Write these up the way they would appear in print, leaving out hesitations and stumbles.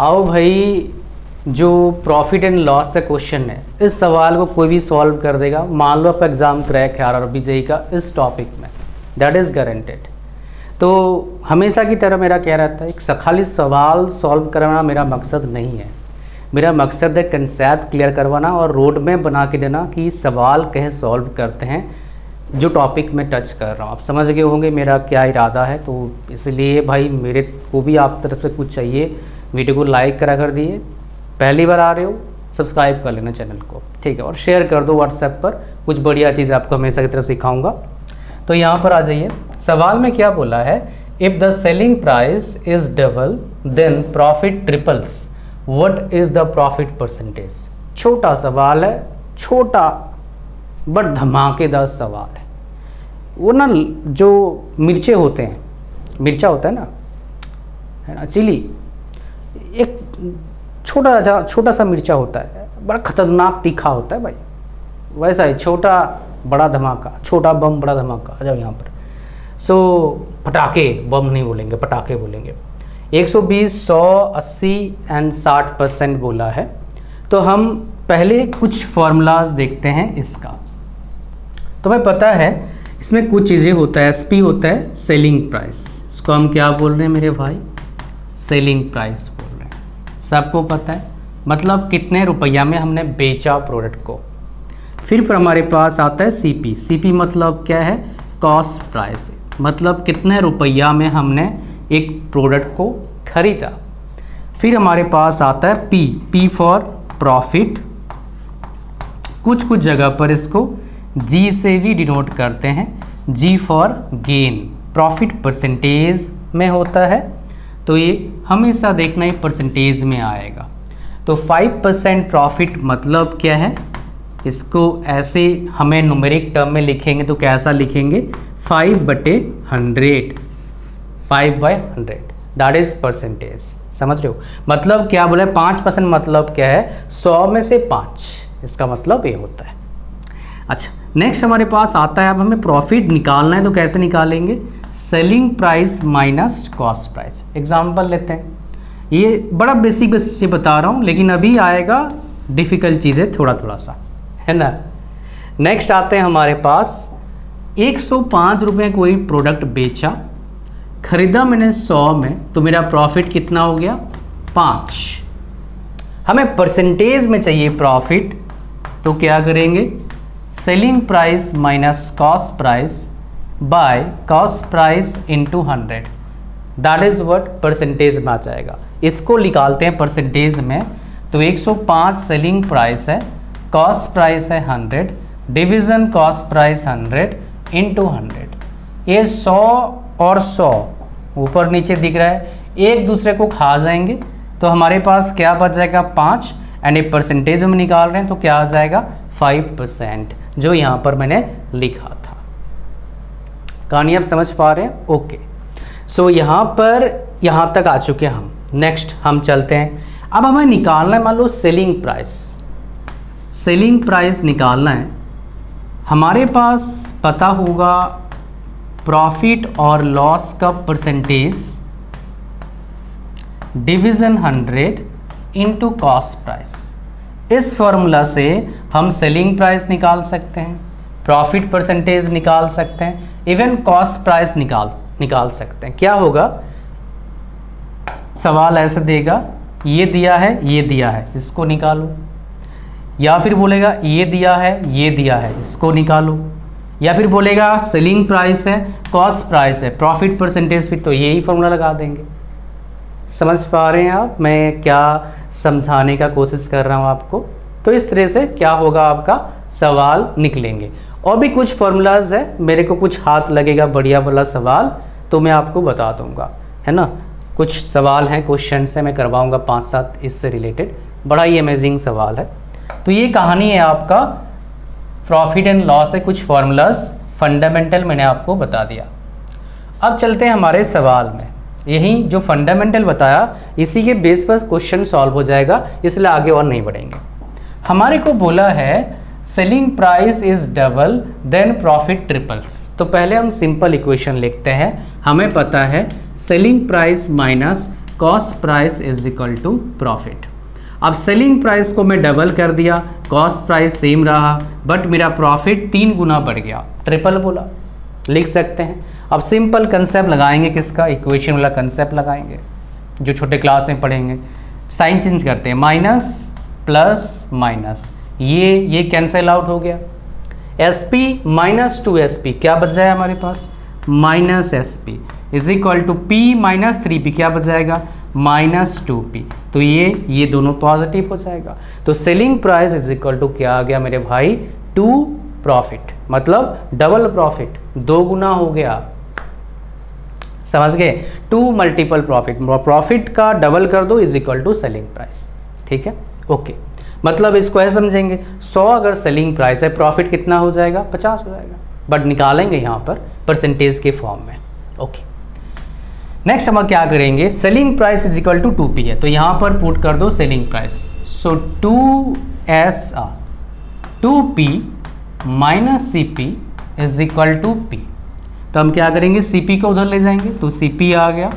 आओ भाई, जो प्रॉफिट एंड लॉस का क्वेश्चन है, इस सवाल को कोई भी सॉल्व कर देगा। मान लो आपका एग्जाम क्रैक है आरआरबी जेईई का इस टॉपिक में, दैट इज़ गारंटेड। तो हमेशा की तरह मेरा क्या रहता है, एक खाली सवाल सॉल्व करवाना मेरा मकसद नहीं है। मेरा मकसद है कंसेप्ट क्लियर करवाना और रोड मैप बना के देना कि सवाल कैसे सॉल्व करते हैं जो टॉपिक में टच कर रहा हूँ। आप समझ गए होंगे मेरा क्या इरादा है। तो इसलिए भाई मेरे को भी आप तरफ से कुछ चाहिए, वीडियो को लाइक करा कर दिए, पहली बार आ रहे हो सब्सक्राइब कर लेना चैनल को, ठीक है, और शेयर कर दो व्हाट्सएप पर। कुछ बढ़िया चीज़ आपको हमेशा की तरह सिखाऊंगा। तो यहाँ पर आ जाइए, सवाल में क्या बोला है, if the selling price is double then profit triples, what is the profit percentage. छोटा सवाल है, छोटा बट धमाकेदार सवाल है। वो ना जो मिर्चे होते हैं, मिर्चा होता है ना चिली, एक छोटा सा मिर्चा होता है, बड़ा खतरनाक तीखा होता है भाई। वैसा ही छोटा बड़ा धमाका, छोटा बम बड़ा धमाका। आ जाओ यहाँ पर। पटाखे, बम नहीं बोलेंगे, पटाखे बोलेंगे। 120, 100, 80 एंड 60% बोला है। तो हम पहले कुछ फॉर्मूलाज देखते हैं इसका। तुम्हें पता है इसमें कुछ चीज़ें होता है, एसपी होता है सेलिंग प्राइस, इसको हम क्या बोल रहे हैं मेरे भाई, सेलिंग प्राइस बोल रहे हैं। सबको पता है, मतलब कितने रुपया में हमने बेचा प्रोडक्ट को। फिर हमारे पास आता है सीपी। सीपी मतलब क्या है, कॉस्ट प्राइस, मतलब कितने रुपया में हमने एक प्रोडक्ट को खरीदा। फिर हमारे पास आता है पी फॉर प्रॉफिट। कुछ जगह पर इसको जी से भी डिनोट करते हैं, जी फॉर गेन, प्रॉफिट परसेंटेज में होता है। तो ये हमेशा देखना ही परसेंटेज में आएगा। तो 5% प्रॉफिट मतलब क्या है, इसको ऐसे हमें न्यूमेरिक टर्म में लिखेंगे तो कैसा लिखेंगे, 5/100, 5/100 दैट इज परसेंटेज। समझ रहे हो, मतलब क्या बोला है, 5% मतलब क्या है, 100 में से 5, इसका मतलब ये होता है। अच्छा, नेक्स्ट हमारे पास आता है, अब हमें प्रॉफिट निकालना है तो कैसे निकालेंगे, selling price minus cost price. Example लेते हैं, ये बड़ा बेसिक चीज़ बता रहा हूँ, लेकिन अभी आएगा डिफ़िकल्ट चीज़ें थोड़ा सा, है ना। नेक्स्ट आते हैं हमारे पास, 105 रुपये कोई प्रोडक्ट बेचा, खरीदा मैंने 100 में, तो मेरा प्रॉफिट कितना हो गया, 5। हमें परसेंटेज में चाहिए प्रॉफिट, तो क्या करेंगे, selling price minus cost price by cost price into 100, that is what percentage में आ जाएगा। इसको निकालते हैं परसेंटेज में। तो 105 सेलिंग प्राइस है, कॉस्ट प्राइस है 100, डिवीज़न कॉस्ट प्राइस 100 इंटू 100। ये 100 और 100 ऊपर नीचे दिख रहा है, एक दूसरे को खा जाएंगे, तो हमारे पास क्या बच जाएगा, 5। एंड ये परसेंटेज में निकाल रहे हैं तो क्या आ जाएगा, 5%, जो यहाँ पर मैंने लिखा था। कहानी आप समझ पा रहे हैं, ओके। सो यहाँ पर यहाँ तक आ चुके हैं हम। नेक्स्ट हम चलते हैं, अब हमें निकालना है, मान लो सेलिंग प्राइस। सेलिंग प्राइस निकालना है, हमारे पास पता होगा प्रॉफिट और लॉस का percentage division 100 into cost price. इस फॉर्मूला से हम सेलिंग प्राइस निकाल सकते हैं, प्रॉफिट परसेंटेज निकाल सकते हैं, इवन कॉस्ट प्राइस निकाल सकते हैं। क्या होगा, सवाल ऐसे देगा, ये दिया है, इसको निकालो, या फिर बोलेगा ये दिया है, इसको निकालो, या फिर बोलेगा सेलिंग प्राइस है, कॉस्ट प्राइस है, प्रॉफिट परसेंटेज भी, तो यही फॉर्मूला लगा देंगे। समझ पा रहे हैं आप मैं क्या समझाने का कोशिश कर रहा हूँ आपको। तो इस तरह से क्या होगा, आपका सवाल निकलेंगे। और भी कुछ फॉर्मूलाज है, मेरे को कुछ हाथ लगेगा बढ़िया वाला सवाल तो मैं आपको बता दूंगा, है ना। कुछ सवाल हैं, क्वेश्चन से मैं करवाऊंगा 5-7 इससे रिलेटेड, बड़ा ही अमेजिंग सवाल है। तो ये कहानी है आपका प्रॉफिट एंड लॉस है, कुछ फॉर्मूलाज फंडामेंटल मैंने आपको बता दिया। अब चलते हैं हमारे सवाल में। यही जो फंडामेंटल बताया, इसी के बेस पर क्वेश्चन सॉल्व हो जाएगा, इसलिए आगे और नहीं बढ़ेंगे। हमारे को बोला है selling price is double then profit triples. तो पहले हम सिंपल इक्वेशन लिखते हैं। हमें पता है selling price minus cost price is equal to profit. अब सेलिंग प्राइस को मैं डबल कर दिया, कॉस्ट प्राइस सेम रहा, बट मेरा प्रॉफिट 3 गुना बढ़ गया, ट्रिपल बोला, लिख सकते हैं। अब सिंपल कंसेप्ट लगाएंगे, किसका, इक्वेशन वाला कंसेप्ट लगाएंगे जो छोटे क्लास में पढ़ेंगे। साइन चेंज करते हैं, माइनस प्लस माइनस, ये कैंसिल आउट हो गया। एस पी माइनस 2SP क्या बच जाएगा हमारे पास, minus SP is equal to P minus 3P क्या बच जाएगा, माइनस 2P। तो ये दोनों पॉजिटिव हो जाएगा। तो selling price is equal to क्या आ गया मेरे भाई, 2 प्रॉफिट, मतलब डबल प्रॉफिट, 2 गुना हो गया, समझ गए। 2 मल्टीपल प्रॉफिट, प्रॉफिट का डबल कर दो is equal to selling price, ठीक है, ओके। मतलब इसको ऐसे समझेंगे, 100 अगर सेलिंग प्राइस है, प्रॉफिट कितना हो जाएगा, 50 हो जाएगा, बट निकालेंगे यहाँ पर परसेंटेज के फॉर्म में, ओके। नेक्स्ट हम क्या करेंगे, selling price is equal to 2P है, तो यहाँ पर पुट कर दो selling price. So 2P minus CP is equal to P। तो हम क्या करेंगे, CP को उधर ले जाएंगे तो CP आ गया,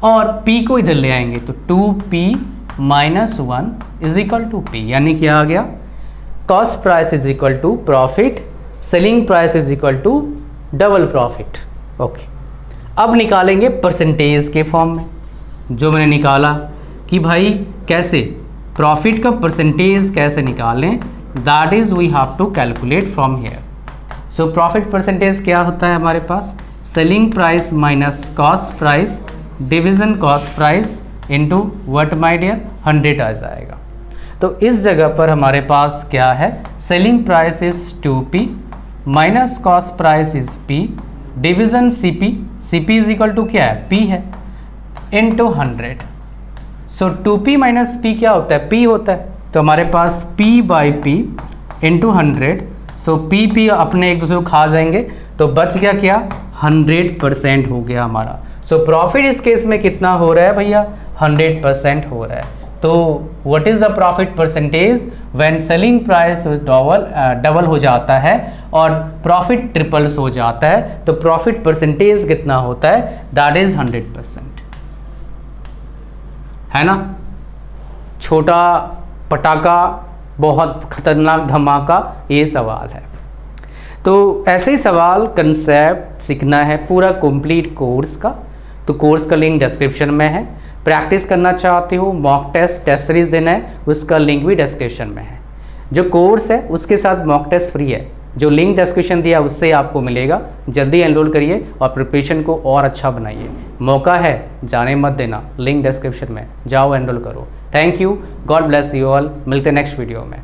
और P को इधर ले आएंगे तो 2P minus 1 is equal to P, यानी क्या आ गया, cost price is equal to profit, selling price is equal to double profit, okay. अब निकालेंगे परसेंटेज के फॉर्म में, जो मैंने निकाला कि भाई कैसे प्रॉफिट का परसेंटेज कैसे निकालें, that is we have to calculate from here. So profit percentage क्या होता है हमारे पास, selling price minus cost price division cost price into what my dear, 100 आ जाएगा। तो इस जगह पर हमारे पास क्या है, selling price is 2P minus cost price is P division CP is equal to क्या है, P है, इनटू 100। सो 2P माइनस P क्या होता है, P होता है, तो हमारे पास P by P into 100। So P अपने एक दूसरे को खा जाएंगे, तो बच गया क्या, 100% हो गया हमारा। सो प्रॉफिट इस केस में कितना हो रहा है भैया, 100% हो रहा है। तो what is the profit percentage when selling price double हो जाता है और प्रॉफिट ट्रिपल्स हो जाता है, तो प्रॉफिट परसेंटेज कितना होता है, दैट इज 100%, है ना। छोटा पटाखा बहुत खतरनाक धमाका, ये सवाल है। तो ऐसे ही सवाल कंसेप्ट सीखना है पूरा कंप्लीट कोर्स का, तो कोर्स का लिंक डिस्क्रिप्शन में है। प्रैक्टिस करना चाहते हो, मॉक टेस्ट सीरीज़ देना है, उसका लिंक भी डिस्क्रिप्शन में है। जो कोर्स है उसके साथ मॉक टेस्ट फ्री है, जो लिंक डिस्क्रिप्शन दिया उससे आपको मिलेगा। जल्दी एनरोल करिए और प्रिपरेशन को और अच्छा बनाइए, मौका है, जाने मत देना, लिंक डिस्क्रिप्शन में जाओ, एनरोल करो। Thank you, God bless you all, मिलते हैं नेक्स्ट वीडियो में।